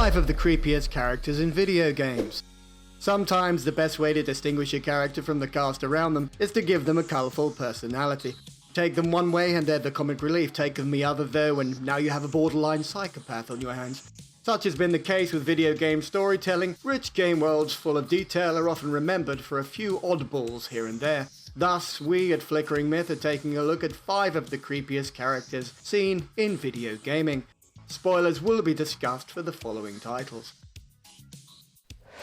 5 of the creepiest characters in video games. Sometimes the best way to distinguish a character from the cast around them is to give them a colourful personality. Take them one way and they're the comic relief, take them the other though and now you have a borderline psychopath on your hands. Such has been the case with video game storytelling. Rich game worlds full of detail are often remembered for a few oddballs here and there. Thus, we at Flickering Myth are taking a look at 5 of the creepiest characters seen in video gaming. Spoilers will be discussed for the following titles.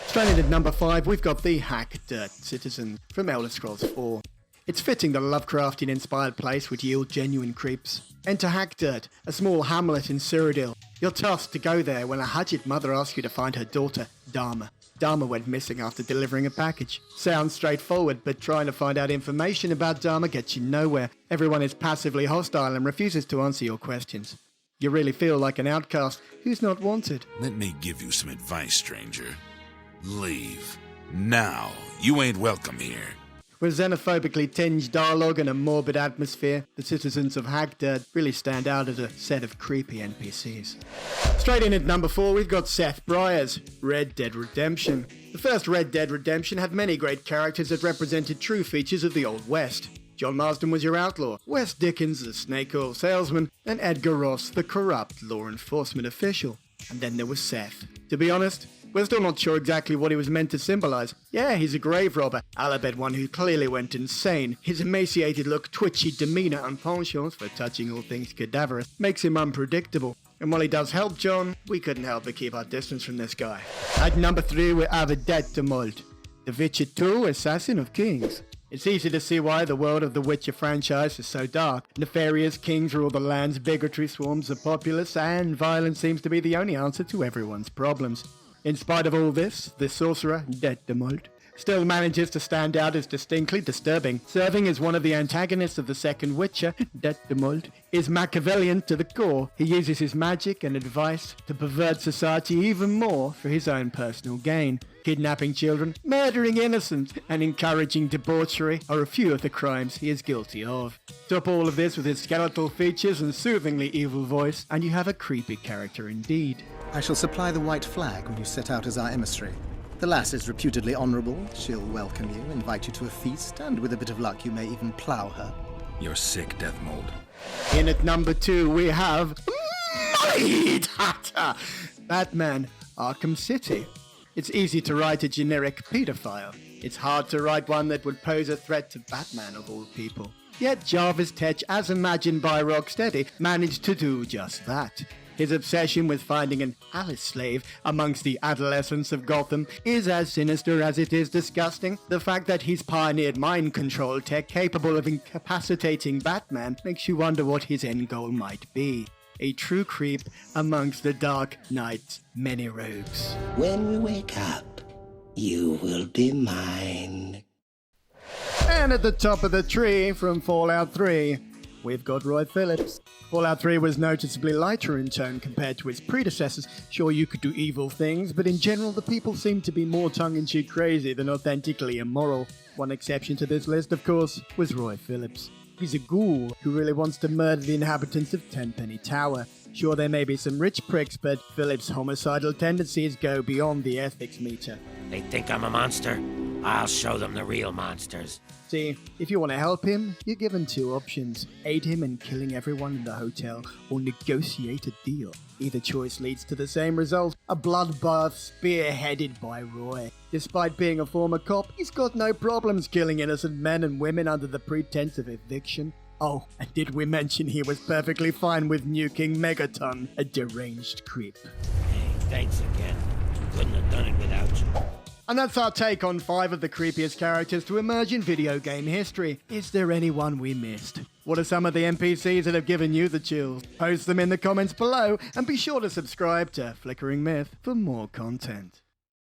Straight in at number 5, we've got the Hagdard citizen from Elder Scrolls 4. It's fitting that a Lovecraftian-inspired place would yield genuine creeps. Enter Hagdard, a small hamlet in Cyrodiil. You're tasked to go there when a Hagid mother asks you to find her daughter, Dharma. Dharma went missing after delivering a package. Sounds straightforward, but trying to find out information about Dharma gets you nowhere. Everyone is passively hostile and refuses to answer your questions. You really feel like an outcast who's not wanted. Let me give you some advice, stranger. Leave. Now. You ain't welcome here. With xenophobically tinged dialogue and a morbid atmosphere, the Citizens of Hagdard really stand out as a set of creepy NPCs. Straight in at number 4, we've got Seth Breyer's Red Dead Redemption. The first Red Dead Redemption had many great characters that represented true features of the Old West. John Marsden was your outlaw, Wes Dickens the snake oil salesman, and Edgar Ross the corrupt law enforcement official. And then there was Seth. To be honest, we're still not sure exactly what he was meant to symbolise. Yeah, he's a grave robber, I'll bet one who clearly went insane. His emaciated look, twitchy demeanour and penchant for touching all things cadaverous makes him unpredictable. And while he does help John, we couldn't help but keep our distance from this guy. At number 3 we have Detmold, the Witcher 2 Assassin of Kings. It's easy to see why the world of the Witcher franchise is so dark. Nefarious kings rule the lands, bigotry swarms the populace, and violence seems to be the only answer to everyone's problems. In spite of all this, the sorcerer, Detmold, still manages to stand out as distinctly disturbing. Serving as one of the antagonists of the second Witcher, Detmold is Machiavellian to the core. He uses his magic and advice to pervert society even more for his own personal gain. Kidnapping children, murdering innocents, and encouraging debauchery are a few of the crimes he is guilty of. Top all of this with his skeletal features and soothingly evil voice, and you have a creepy character indeed. I shall supply the white flag when you set out as our emissary. The lass is reputedly honourable. She'll welcome you, invite you to a feast, and with a bit of luck you may even plough her. You're sick, Deathmold. In at number 2 we have Mind Hatter, Batman, Arkham City. It's easy to write a generic paedophile. It's hard to write one that would pose a threat to Batman of all people. Yet Jarvis Tetch, as imagined by Rocksteady, managed to do just that. His obsession with finding an Alice slave amongst the adolescents of Gotham is as sinister as it is disgusting. The fact that he's pioneered mind control tech capable of incapacitating Batman makes you wonder what his end goal might be. A true creep amongst the Dark Knight's many rogues. When we wake up, you will be mine. And at the top of the tree from Fallout 3, we've got Roy Phillips. Fallout 3 was noticeably lighter in tone compared to its predecessors. Sure, you could do evil things, but in general the people seemed to be more tongue-in-cheek crazy than authentically immoral. One exception to this list, of course, was Roy Phillips. He's a ghoul who really wants to murder the inhabitants of Tenpenny Tower. Sure, there may be some rich pricks, but Phillips' homicidal tendencies go beyond the ethics meter. They think I'm a monster? I'll show them the real monsters. See, if you want to help him, you're given 2 options. Aid him in killing everyone in the hotel, or negotiate a deal. Either choice leads to the same result, a bloodbath spearheaded by Roy. Despite being a former cop, he's got no problems killing innocent men and women under the pretense of eviction. Oh, and did we mention he was perfectly fine with nuking Megaton, a deranged creep. Hey, thanks again. Couldn't have done it without you. And that's our take on 5 of the creepiest characters to emerge in video game history. Is there anyone we missed? What are some of the NPCs that have given you the chills? Post them in the comments below, and be sure to subscribe to Flickering Myth for more content.